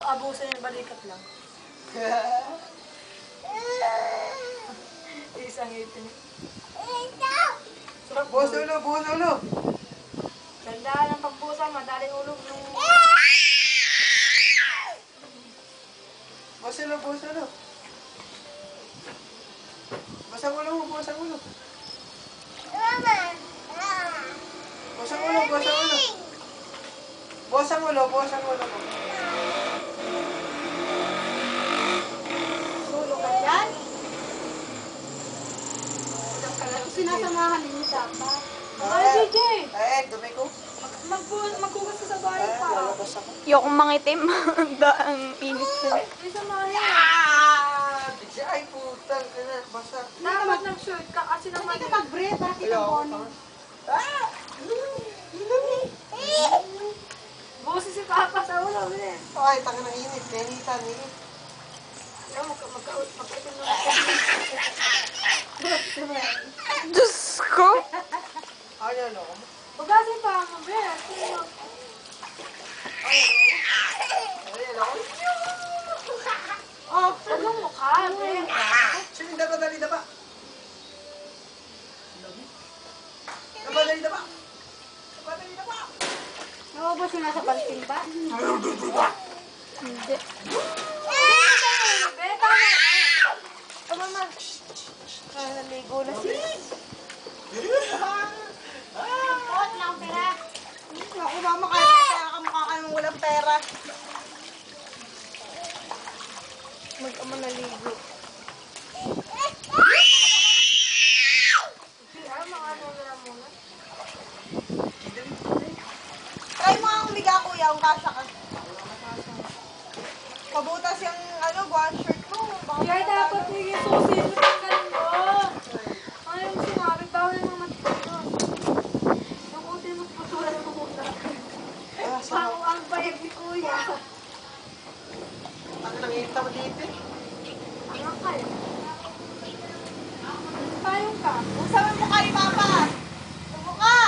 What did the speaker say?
Abusin yung balikat lang. Isang ngipin. Sarap Buhos ulo, buhos ulo. Gandaan ang pagbusa, madaling ulog nung... Buhos ulo, buhos ulo. Buhos ang ulo mo, buhos ang ulo. Buhos ang ulo, buhos ang ulo. Buhos ang ulo, buhos ang ulo. Sulo ka dyan? Sinasamahan din ni Tapa. Ay, DJ! Dumi ko. Magkugas ka sa bahay pa. Lalabas ako. Yung mangitim. Ang init ko. Ay, samahin. Bigla ay putang ina, basa. Dapat nag-shirt ka kasi naman. Hindi ka mag-breathe, bakit ang bono? Busi si Papa sa ulo, eh. Ay, tanga ng init, nenitan, init. Magkaitin mo. Diyos ko. Ay, ano ko? Bagasin pa ako, be. Ay, ano ko? Oh, anong mukha, be? Sino daba, dali daba? Daba, dali daba? Daba, dali daba? Naubos yung nasa balting ba? Hindi. Be, tama na. Tama na. Naligo na siya. Pot lang pera. Ako, mama, kaya kamukha ka nung walang pera. Mag-ama naligo. Mga ano na lang muna. Try mo ang umiga, kuya, ang kasha ka. Pabutas yung, buwan shirt mo. Baka Kaya dapat yung susi mo tanggalin mo. Ano yung sinabi? Bawal yung mga matito. Yung uti mo putulan mo muna. Pao ang bayag ni kuya. Ang nangita mo dito. Ano kayo? Payong ka. Usawan mo kayo, papa. Tumukha.